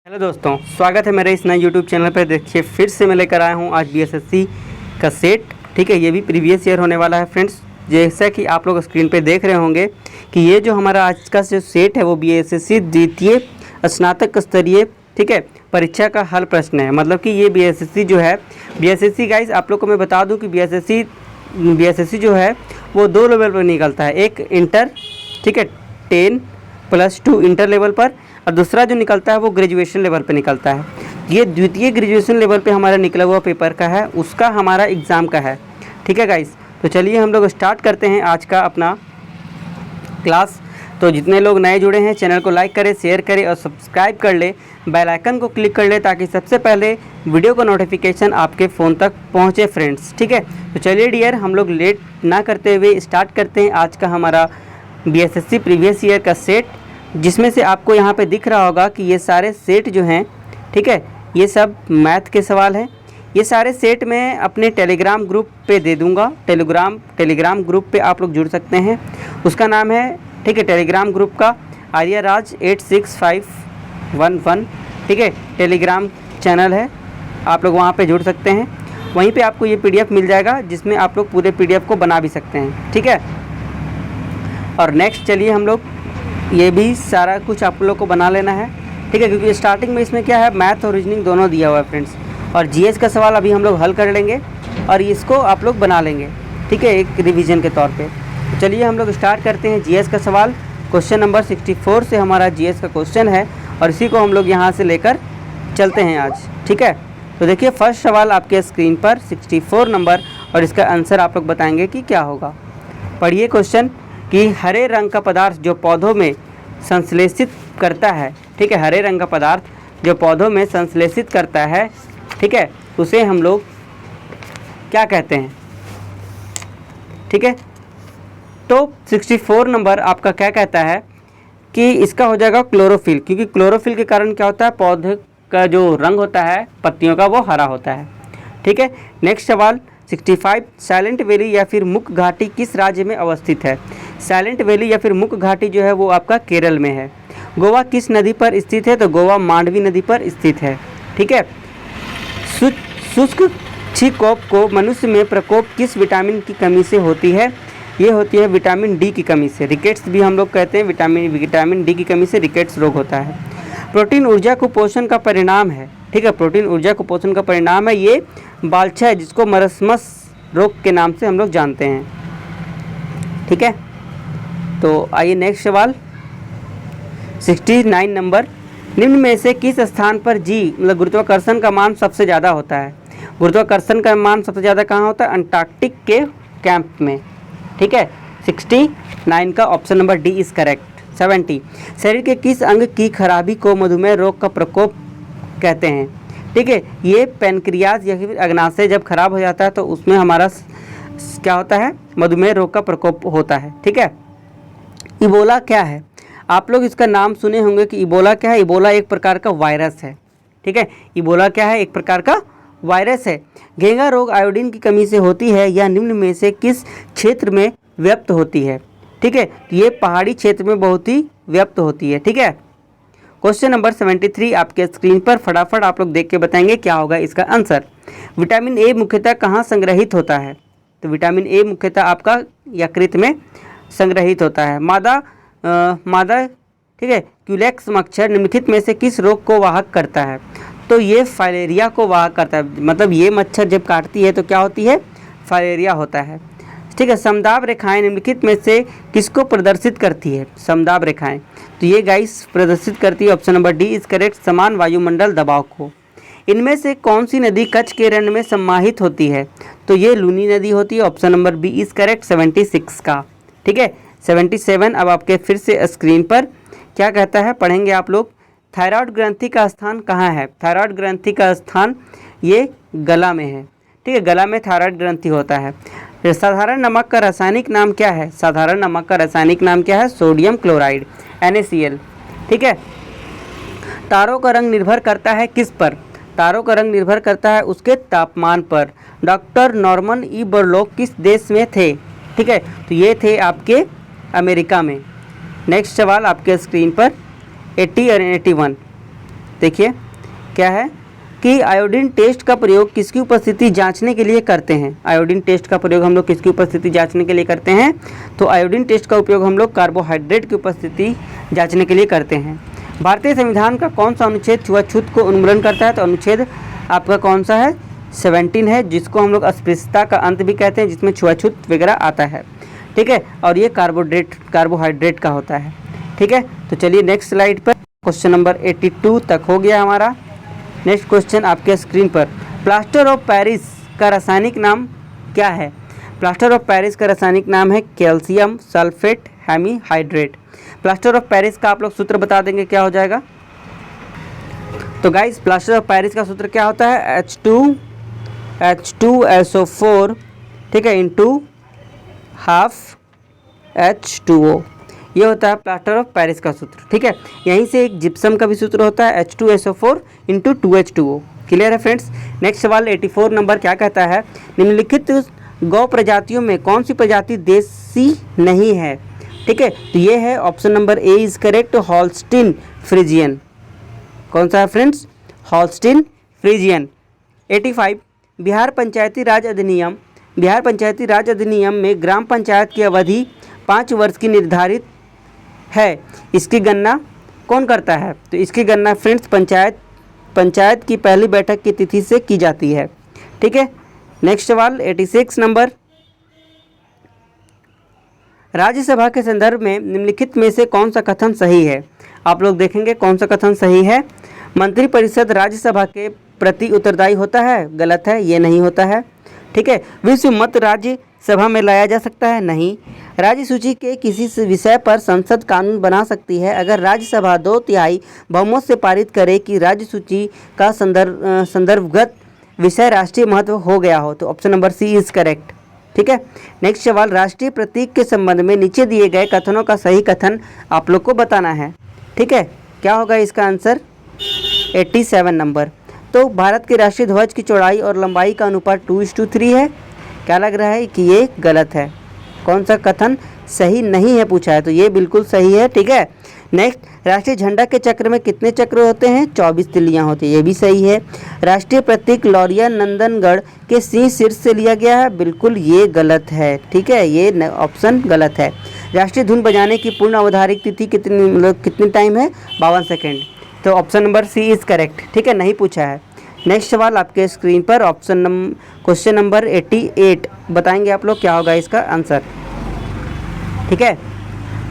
Hello दोस्तों, स्वागत है मेरे इस नए यूट्यूब चैनल पर। देखिए फिर से मैं लेकर आया हूँ आज बीएसएससी का सेट। ठीक है, ये भी प्रीवियस ईयर होने वाला है फ्रेंड्स। जैसा कि आप लोग स्क्रीन पे देख रहे होंगे कि ये जो हमारा आज का जो सेट है वो बीएसएससी द्वितीय स्नातक स्तरीय ठीक है परीक्षा का हल प्रश्न है। मतलब कि ये बीएसएससी जो है बीएसएससी गाइस आप लोग को मैं बता दूँ कि बीएसएससी जो है वो 2 लेवल पर निकलता है। एक इंटर ठीक है 10+2 इंटर लेवल पर, और दूसरा जो निकलता है वो ग्रेजुएशन लेवल पे निकलता है। ये द्वितीय ग्रेजुएशन लेवल पे हमारा निकला हुआ पेपर का है, उसका हमारा एग्ज़ाम का है। ठीक है गाइस, तो चलिए हम लोग स्टार्ट करते हैं आज का अपना क्लास। तो जितने लोग नए जुड़े हैं चैनल को लाइक करें, शेयर करें और सब्सक्राइब कर ले, बेल आइकन को क्लिक कर ले ताकि सबसे पहले वीडियो का नोटिफिकेशन आपके फ़ोन तक पहुँचे फ्रेंड्स। ठीक है, तो चलिए डियर हम लोग लेट ना करते हुए स्टार्ट करते हैं आज का हमारा बीएसएससी प्रीवियस ईयर का सेट, जिसमें से आपको यहाँ पे दिख रहा होगा कि ये सारे सेट जो हैं ठीक है ये सब मैथ के सवाल हैं। ये सारे सेट मैं अपने टेलीग्राम ग्रुप पे दे दूँगा। टेलीग्राम ग्रुप पे आप लोग जुड़ सकते हैं। उसका नाम है ठीक है टेलीग्राम ग्रुप का आर्यराज 86511 ठीक है टेलीग्राम चैनल है, आप लोग वहाँ पे जुड़ सकते हैं। वहीं पे आपको ये पीडीएफ मिल जाएगा जिसमें आप लोग पूरे पीडीएफ को बना भी सकते हैं। ठीक है, और नेक्स्ट चलिए हम लोग ये भी सारा कुछ आप लोग को बना लेना है। ठीक है, क्योंकि स्टार्टिंग में इसमें क्या है मैथ और रीजनिंग दोनों दिया हुआ है फ्रेंड्स, और जीएस का सवाल अभी हम लोग हल कर लेंगे और इसको आप लोग बना लेंगे। ठीक है, एक रिवीजन के तौर पे। तो चलिए हम लोग स्टार्ट करते हैं जीएस का सवाल। क्वेश्चन नंबर 64 से हमारा जीएस का क्वेश्चन है और इसी को हम लोग यहाँ से लेकर चलते हैं आज। ठीक है, तो देखिए फर्स्ट सवाल आपके स्क्रीन पर 64 नंबर, और इसका आंसर आप लोग बताएंगे कि क्या होगा। पढ़िए क्वेश्चन कि हरे रंग का पदार्थ जो पौधों में संश्लेषित करता है, ठीक है हरे रंग का पदार्थ जो पौधों में संश्लेषित करता है, ठीक है उसे हम लोग क्या कहते हैं। ठीक है, तो 64 नंबर आपका क्या कहता है कि इसका हो जाएगा क्लोरोफिल, क्योंकि क्लोरोफिल के कारण क्या होता है पौधे का जो रंग होता है पत्तियों का वो हरा होता है। ठीक है, नेक्स्ट सवाल 65 साइलेंट वैली या फिर मुक घाटी किस राज्य में अवस्थित है। साइलेंट वैली या फिर मुक घाटी जो है वो आपका केरल में है। गोवा किस नदी पर स्थित है, तो गोवा मांडवी नदी पर स्थित है। ठीक है, शुष्क क्षयकोप को मनुष्य में प्रकोप किस विटामिन की कमी से होती है। ये होती है विटामिन डी की कमी से। रिकेट्स भी हम लोग कहते हैं, विटामिन डी की कमी से रिकेट्स रोग होता है। प्रोटीन ऊर्जा कुपोषण का परिणाम है। ठीक है, प्रोटीन ऊर्जा कुपोषण का परिणाम है ये बालछा है, जिसको मरस्मस रोग के नाम से हम लोग जानते हैं। ठीक है, तो आइए नेक्स्ट सवाल 69 नंबर, निम्न में से किस स्थान पर जी मतलब गुरुत्वाकर्षण का मान सबसे ज़्यादा होता है। गुरुत्वाकर्षण का मान सबसे ज़्यादा कहाँ होता है, अंटार्कटिक के कैंप में। ठीक है, 69 का option number D is correct. 70 शरीर के किस अंग की खराबी को मधुमेह रोग का प्रकोप कहते हैं। ठीक है, ये पैनक्रियाज या फिर अग्नाशय जब खराब हो जाता है तो उसमें हमारा क्या होता है मधुमेह रोग का प्रकोप होता है। ठीक है, इबोला क्या है, आप लोग इसका नाम सुने होंगे कि इबोला क्या है। इबोला एक प्रकार का वायरस है। ठीक है, इबोला क्या है, एक प्रकार का वायरस है। घेंगा रोग आयोडीन की कमी से होती है या निम्न में से किस क्षेत्र में व्याप्त होती है। ठीक है, ये पहाड़ी क्षेत्र में बहुत ही व्याप्त होती है। ठीक है, क्वेश्चन नंबर 73 आपके स्क्रीन पर, फटाफट आप लोग देख के बताएंगे क्या होगा इसका आंसर। विटामिन ए मुख्यतः कहाँ संग्रहित होता है, तो विटामिन ए मुख्यतः आपका यकृत में संग्रहित होता है। मादा ठीक है क्यूलेक्स मच्छर निम्नलिखित में से किस रोग को वाहक करता है, तो ये फाइलेरिया को वाहक करता है। मतलब ये मच्छर जब काटती है तो क्या होती है, फाइलेरिया होता है। ठीक है, समदाब रेखाएं निम्नलिखित में से किसको प्रदर्शित करती है। समदाब रेखाएं तो ये गाइस प्रदर्शित करती है, option number D is correct, समान वायुमंडल दबाव को। इनमें से कौन सी नदी कच्छ के रण में समाहित होती है, तो ये लूनी नदी होती है, option number B is correct 76 का। ठीक है, 77 अब आपके फिर से स्क्रीन पर क्या कहता है पढ़ेंगे आप लोग। थायराइड ग्रंथि का स्थान कहाँ है। थायराइड ग्रंथि का स्थान ये गला में है। ठीक है, गला में थायराइड ग्रंथि होता है। साधारण नमक का रासायनिक नाम क्या है। साधारण नमक का रासायनिक नाम क्या है, सोडियम क्लोराइड NaCl। ठीक है, तारों का रंग निर्भर करता है किस पर। तारों का रंग निर्भर करता है उसके तापमान पर। डॉक्टर नॉर्मन ई बोरलॉग किस देश में थे। ठीक है, तो ये थे आपके अमेरिका में। नेक्स्ट सवाल आपके स्क्रीन पर 80 और 81। देखिए क्या है कि आयोडीन टेस्ट का प्रयोग किसकी उपस्थिति जांचने के लिए करते हैं। आयोडीन टेस्ट का प्रयोग हम लोग किसकी उपस्थिति जांचने के लिए करते हैं, तो आयोडीन टेस्ट का उपयोग हम लोग कार्बोहाइड्रेट की उपस्थिति जांचने के लिए करते हैं। भारतीय संविधान का कौन सा अनुच्छेद छुआछूत को उन्मूलन करता है, तो अनुच्छेद आपका कौन सा है, 17 है, जिसको हम लोग अस्पृश्यता का अंत भी कहते हैं, जिसमें छुआछूत वगैरह आता है। ठीक है, और ये कार्बोहाइड्रेट का होता है। ठीक है, तो चलिए नेक्स्ट स्लाइड पर, क्वेश्चन नंबर 82 तक हो गया हमारा। नेक्स्ट क्वेश्चन आपके स्क्रीन पर, प्लास्टर ऑफ पेरिस का रासायनिक नाम क्या है। प्लास्टर ऑफ पेरिस का रासायनिक नाम है calcium sulphate hemihydrate. Plaster of Paris का आप लोग सूत्र बता देंगे क्या हो जाएगा। तो गाइस प्लास्टर ऑफ पेरिस का सूत्र क्या होता है, H2SO4, ठीक है, इंटू हाफ H2O, ये होता है प्लास्टर ऑफ पेरिस का सूत्र। ठीक है, यहीं से एक जिप्सम का भी सूत्र होता है H2SO4 इंटू 2H2O। क्लियर है फ्रेंड्स। नेक्स्ट सवाल 84 नंबर क्या कहता है, निम्नलिखित गौ प्रजातियों में कौन सी प्रजाति देसी नहीं है। ठीक है, तो ये है option number A is correct, Holstein Friesian. कौन सा है फ्रेंड्स, हॉल्स्टीन फ्रीजियन। 85 बिहार पंचायती राज अधिनियम, बिहार पंचायती राज अधिनियम में ग्राम पंचायत की अवधि 5 वर्ष की निर्धारित है, इसकी गणना कौन करता है। तो इसकी गणना फ्रेंड्स पंचायत की पहली बैठक की तिथि से की जाती है। ठीक है, नेक्स्ट सवाल 86 नंबर, राज्यसभा के संदर्भ में निम्नलिखित में से कौन सा कथन सही है। आप लोग देखेंगे कौन सा कथन सही है। मंत्रिपरिषद राज्यसभा के प्रति उत्तरदायी होता है, गलत है, ये नहीं होता है। ठीक है, विश्व मत राज्यसभा में लाया जा सकता है, नहीं। राज्य सूची के किसी विषय पर संसद कानून बना सकती है अगर राज्यसभा 2/3 बहुमत से पारित करे कि राज्य सूची का संदर्भगत विषय राष्ट्रीय महत्व हो गया हो। तो option number C is correct. ठीक है, नेक्स्ट सवाल, राष्ट्रीय प्रतीक के संबंध में नीचे दिए गए कथनों का सही कथन आप लोग को बताना है। ठीक है, क्या होगा इसका आंसर, 87 नंबर। तो भारत के राष्ट्रीय ध्वज की चौड़ाई और लंबाई का अनुपात 2:3 है। क्या लग रहा है कि ये गलत है, कौन सा कथन सही नहीं है पूछा है, तो ये बिल्कुल सही है। ठीक है, नेक्स्ट, राष्ट्रीय झंडा के चक्र में कितने चक्र होते हैं, 24 तिल्लियाँ होती है, ये भी सही है। राष्ट्रीय प्रतीक लौरिया नंदनगढ़ के सिंह शीर्ष से लिया गया है, बिल्कुल ये गलत है। ठीक है, ये ऑप्शन गलत है। राष्ट्रीय धुन बजाने की पूर्ण अवधारिक तिथि कितनी टाइम है, 52 सेकेंड। तो option number C is correct. ठीक है, नहीं पूछा है। नेक्स्ट सवाल आपके स्क्रीन पर क्वेश्चन नंबर 88 बताएंगे आप लोग क्या होगा इसका आंसर। ठीक है,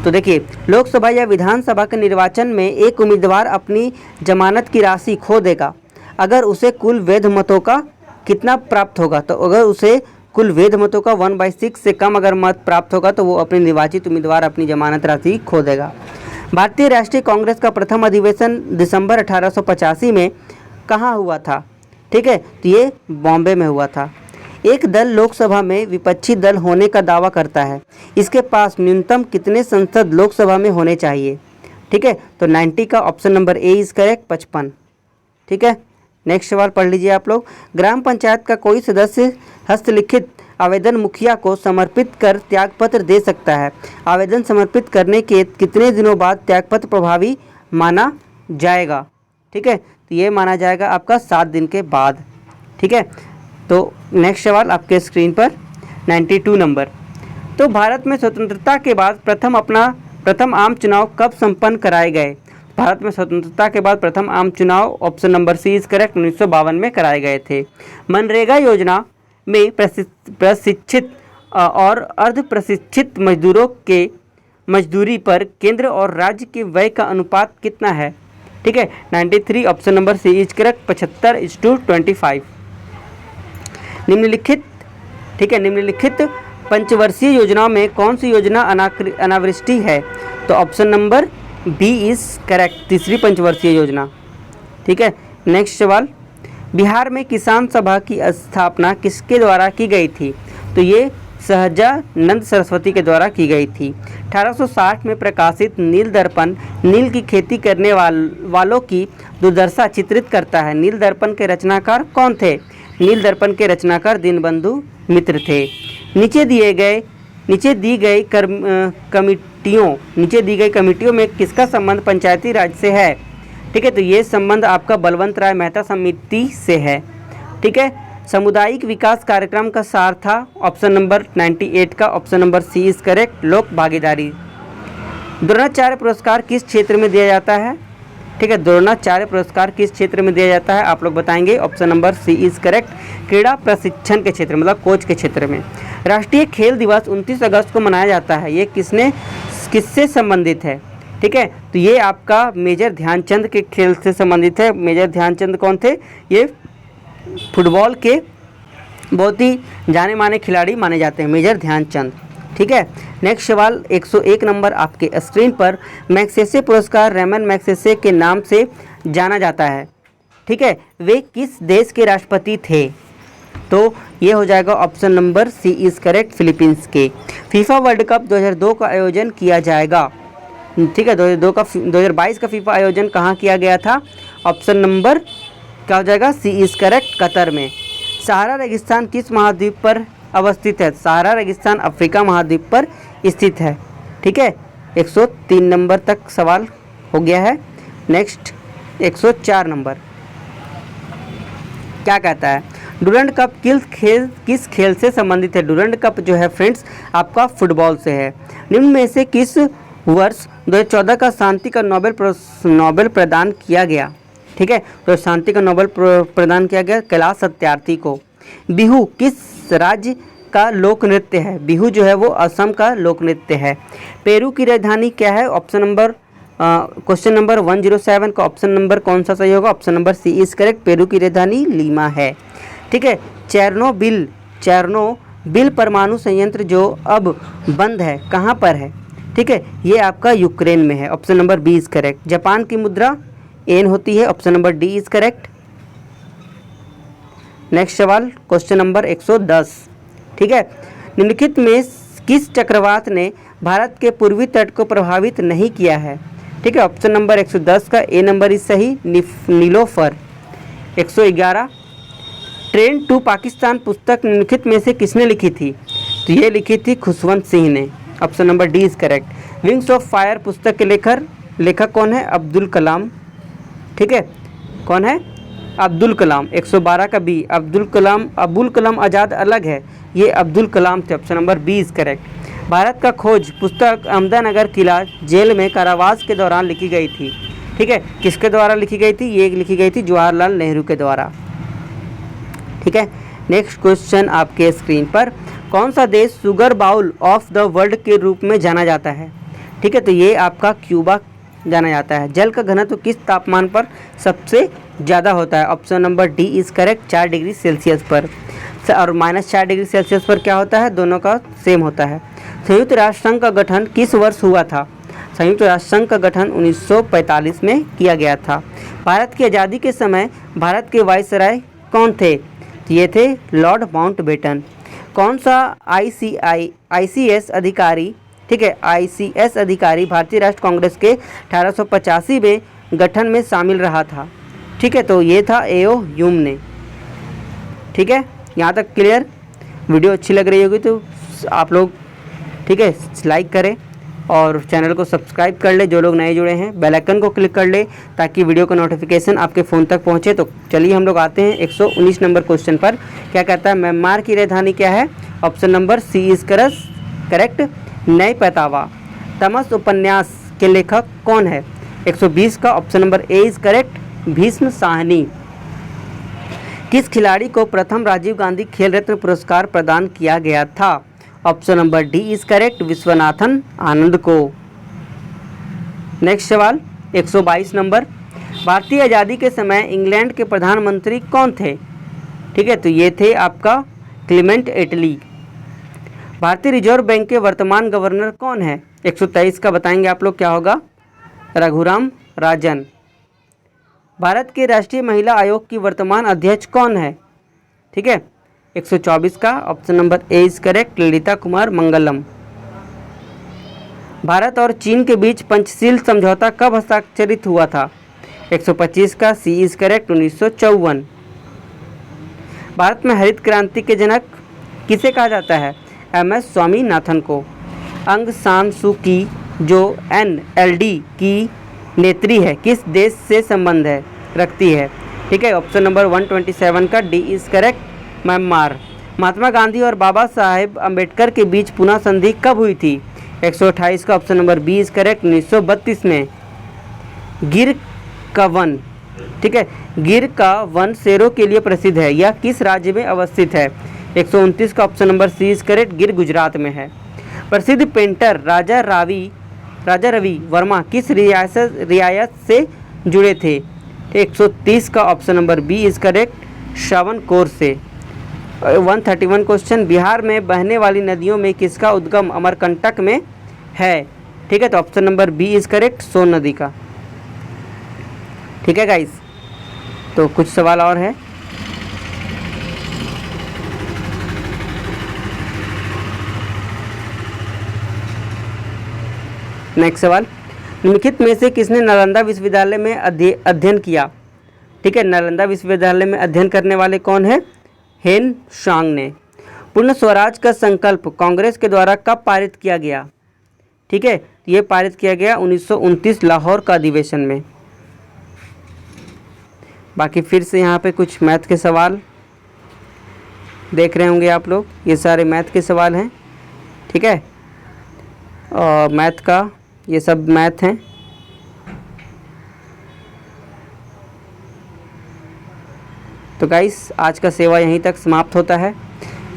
तो देखिए, लोकसभा या विधानसभा के निर्वाचन में एक उम्मीदवार अपनी जमानत की राशि खो देगा अगर उसे कुल वैध मतों का कितना प्राप्त होगा। तो अगर उसे कुल वैध मतों का 1/6 से कम अगर मत प्राप्त होगा तो वो अपने निर्वाचित उम्मीदवार अपनी जमानत राशि खो देगा। भारतीय राष्ट्रीय कांग्रेस का प्रथम अधिवेशन दिसंबर 1885 में कहाँ हुआ था। ठीक है, तो ये बॉम्बे में हुआ था। एक दल लोकसभा में विपक्षी दल होने का दावा करता है, इसके पास न्यूनतम कितने सांसद लोकसभा में होने चाहिए। ठीक है, तो 90 का option number A is correct, 55। ठीक है, नेक्स्ट सवाल पढ़ लीजिए आप लोग, ग्राम पंचायत का कोई सदस्य हस्तलिखित आवेदन मुखिया को समर्पित कर त्यागपत्र दे सकता है। आवेदन समर्पित करने के कितने दिनों बाद त्यागपत्र प्रभावी माना जाएगा। ठीक है, तो ये माना जाएगा आपका 7 दिन के बाद। ठीक है, तो नेक्स्ट सवाल आपके स्क्रीन पर 92 नंबर, तो भारत में स्वतंत्रता के बाद प्रथम आम चुनाव कब संपन्न कराए गए। भारत में स्वतंत्रता के बाद प्रथम आम चुनाव option number C is correct 1952 में कराए गए थे। मनरेगा योजना में प्रशिक्षित और अर्ध प्रशिक्षित मजदूरों के मजदूरी पर केंद्र और राज्य के व्यय का अनुपात कितना है। ठीक है, 93 option number C is correct, 75:25। निम्नलिखित, ठीक है, निम्नलिखित पंचवर्षीय योजनाओं में कौन सी योजना अनावृष्टि है। तो option number B is correct, तीसरी पंचवर्षीय योजना। ठीक है, नेक्स्ट सवाल, बिहार में किसान सभा की स्थापना किसके द्वारा की गई थी। तो ये सहजानंद सरस्वती के द्वारा की गई थी। 1860 में प्रकाशित नील दर्पण नील की खेती करने वालों की दुर्दशा चित्रित करता है। नील दर्पण के रचनाकार कौन थे। नील दर्पण के रचनाकार दीनबंधु मित्र थे। नीचे दी गई कमेटियों में किसका संबंध पंचायती राज से है। ठीक है, तो ये संबंध आपका बलवंत राय मेहता समिति से है। ठीक है, सामुदायिक विकास कार्यक्रम का सार था ऑप्शन नंबर 98 का, option number C is correct, लोक भागीदारी। द्रोणाचार्य पुरस्कार किस क्षेत्र में दिया जाता है? ठीक है, द्रोणाचार्य पुरस्कार किस क्षेत्र में दिया जाता है? आप लोग बताएंगे, option number C is correct, क्रीड़ा प्रशिक्षण के क्षेत्र मतलब कोच के क्षेत्र में। राष्ट्रीय खेल दिवस 29 अगस्त को मनाया जाता है, ये किससे संबंधित है? ठीक है, तो ये आपका मेजर ध्यानचंद के खेल से संबंधित है। मेजर ध्यानचंद कौन थे? ये फुटबॉल के बहुत ही जाने माने खिलाड़ी माने जाते हैं, मेजर ध्यानचंद। ठीक है, नेक्स्ट सवाल 101 नंबर आपके स्क्रीन पर, मैग्सेसे पुरस्कार रेमन मैग्सेसे के नाम से जाना जाता है। ठीक है, वे किस देश के राष्ट्रपति थे? तो ये हो जाएगा option number C is correct, Philippines के। फीफा वर्ल्ड कप 2002 का आयोजन किया जाएगा। ठीक है, 2022 का फीफा आयोजन कहाँ किया गया था? ऑप्शन नंबर क्या हो जाएगा? सी इज करेक्ट, कतर में। सहारा रेगिस्तान किस महाद्वीप पर अवस्थित है? सहारा रेगिस्तान अफ्रीका महाद्वीप पर स्थित है। ठीक है, 103 नंबर तक सवाल हो गया है। नेक्स्ट 104 नंबर क्या कहता है? डुरंड कप किस खेल से संबंधित है? डुरंड कप जो है फ्रेंड्स आपका फुटबॉल से है। निम्न में से किस वर्ष 2014 का शांति का नोबेल प्रदान किया गया? ठीक है, तो शांति का नोबेल प्रदान किया गया कैलाश सत्यार्थी को। बिहू किस राज्य का लोक नृत्य है? बिहू जो है वो असम का लोक नृत्य है। पेरू की राजधानी क्या है? ऑप्शन नंबर क्वेश्चन नंबर 107 का ऑप्शन नंबर कौन सा सही होगा? Option number C is correct, Peru की राजधानी लीमा है। ठीक है, चेरनोबिल परमाणु संयंत्र जो अब बंद है कहाँ पर है? ठीक है, ये आपका यूक्रेन में है, option number B is correct. Japan की मुद्रा एन होती है, option number D is correct. Next सवाल क्वेश्चन नंबर 110। ठीक है, निम्नलिखित में किस चक्रवात ने भारत के पूर्वी तट को प्रभावित नहीं किया है? ठीक है, ऑप्शन नंबर 110 का ए नंबर इज सही, नीलोफर। 111 ट्रेन टू पाकिस्तान पुस्तक निम्नलिखित में से किसने लिखी थी? तो ये लिखी थी खुशवंत सिंह ने, option number D is correct. Wings of fire पुस्तक के लेखक कौन है? अब्दुल कलाम। ठीक है, कौन है? अब्दुल कलाम। 112 का बी, अब्दुल कलाम आज़ाद अलग है, ये अब्दुल कलाम थे, option number B is correct. Bharat का खोज पुस्तक अहमदनगर किला जेल में कारावास के दौरान लिखी गई थी। ठीक है, किसके द्वारा लिखी गई थी? ये लिखी गई थी जवाहरलाल नेहरू के द्वारा। ठीक है, नेक्स्ट क्वेश्चन आपके स्क्रीन पर, कौन सा देश sugar bowl of the world के रूप में जाना जाता है? ठीक है, तो ये आपका क्यूबा जाना जाता है। जल का घनत्व किस तापमान पर सबसे ज़्यादा होता है? Option number D is correct, 4 degree Celsius पर। और -4 डिग्री सेल्सियस पर क्या होता है? दोनों का सेम होता है। संयुक्त राष्ट्र संघ का गठन किस वर्ष हुआ था? संयुक्त राष्ट्र संघ का गठन 1945 में किया गया था। भारत की आज़ादी के समय भारत के वायसराय कौन थे? ये थे लॉर्ड माउंटबेटन। कौन सा ICS अधिकारी, ठीक है, ICS अधिकारी भारतीय राष्ट्र कांग्रेस के 1885 में गठन में शामिल रहा था? ठीक है, तो ये था एओ ह्यूम ने। ठीक है, यहाँ तक क्लियर। वीडियो अच्छी लग रही होगी तो आप लोग ठीक है लाइक करें और चैनल को सब्सक्राइब कर ले, जो लोग नए जुड़े हैं बेल आइकन को क्लिक कर ले ताकि वीडियो का नोटिफिकेशन आपके फ़ोन तक पहुंचे। तो चलिए हम लोग आते हैं 119 नंबर क्वेश्चन पर। क्या कहता है? म्यांमार की राजधानी क्या है? Option number C is correct, Naypyidaw. तमस उपन्यास के लेखक कौन है? 120 का option number A is correct, Bhishma Sahni. किस खिलाड़ी को प्रथम राजीव गांधी खेल रत्न पुरस्कार प्रदान किया गया था? Option number D is correct, Vishwanathan Anand को। नेक्स्ट सवाल 122 नंबर, भारतीय आज़ादी के समय इंग्लैंड के प्रधानमंत्री कौन थे? ठीक है, तो ये थे आपका क्लीमेंट एटली। भारतीय रिजर्व बैंक के वर्तमान गवर्नर कौन है? 123 का बताएंगे आप लोग क्या होगा? रघुराम राजन। भारत के राष्ट्रीय महिला आयोग की वर्तमान अध्यक्ष कौन है? ठीक है, 124 का option number A is correct, Lalitha Kumar Mangalam. Bharat और चीन के बीच पंचशील समझौता कब हस्ताक्षरित हुआ था? 125 का सी इज करेक्ट, 1954। भारत में हरित क्रांति के जनक किसे कहा जाता है? MS स्वामीनाथन को। अंग सान सू की जो NLD की नेत्री है किस देश से संबंध है रखती है? ठीक है, ऑप्शन नंबर 127 का D is correct, Myanmar. Mahatma Gandhi और बाबा साहेब अम्बेडकर के बीच पुनः संधि कब हुई थी? 128 का option number B is correct, 1932 में। गिर का वन, ठीक है, गिर का वन शेरों के लिए प्रसिद्ध है, यह किस राज्य में अवस्थित है? 129 का option number C is correct, Gir Gujarat में है। प्रसिद्ध पेंटर राजा रवि वर्मा किस रियासत से जुड़े थे? 130 का option number B is correct, Travancore से। 131 क्वेश्चन, बिहार में बहने वाली नदियों में किसका उद्गम अमरकंटक में है? ठीक है, तो option number B is correct, Son नदी का। ठीक है गाइस, तो कुछ सवाल और है। नेक्स्ट सवाल, निम्नलिखित में से किसने नालंदा विश्वविद्यालय में अध्ययन किया? ठीक है, नालंदा विश्वविद्यालय में अध्ययन करने वाले कौन है? हेन सांग ने। पूर्ण स्वराज का संकल्प कांग्रेस के द्वारा कब पारित किया गया? ठीक है, ये पारित किया गया 1929 लाहौर का अधिवेशन में। बाकी फिर से यहाँ पे कुछ मैथ के सवाल देख रहे होंगे आप लोग, ये सारे मैथ के सवाल हैं। ठीक है, और मैथ का ये सब मैथ हैं। तो गाइस, आज का सेवा यहीं तक समाप्त होता है।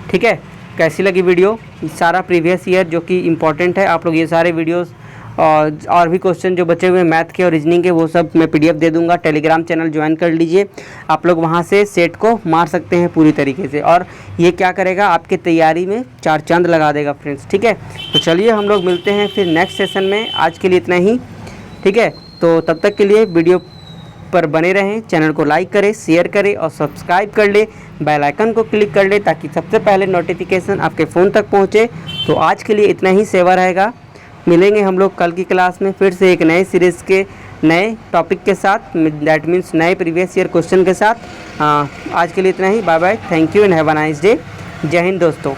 ठीक है, कैसी लगी वीडियो? सारा प्रीवियस ईयर जो कि इम्पोर्टेंट है, आप लोग ये सारे वीडियोस और भी क्वेश्चन जो बचे हुए हैं मैथ के और रीजनिंग के, वो सब मैं PDF दे दूंगा। टेलीग्राम चैनल ज्वाइन कर लीजिए, आप लोग वहां से सेट को मार सकते हैं पूरी तरीके से, और ये क्या करेगा आपके तैयारी में 4 चांद लगा देगा फ्रेंड्स। ठीक है, तो चलिए हम लोग मिलते हैं फिर नेक्स्ट सेशन में। आज के लिए इतना ही। ठीक है, तो तब तक के लिए वीडियो पर बने रहें, चैनल को लाइक करें, शेयर करें और सब्सक्राइब कर ले, बेल आइकन को क्लिक कर ले ताकि सबसे पहले नोटिफिकेशन आपके फ़ोन तक पहुंचे। तो आज के लिए इतना ही सेवा रहेगा। मिलेंगे हम लोग कल की क्लास में फिर से एक नए सीरीज़ के नए टॉपिक के साथ, दैट मीन्स नए प्रीवियस ईयर क्वेश्चन के साथ। आज के लिए इतना ही। Bye bye, thank you and have a nice day. जय हिंद दोस्तों।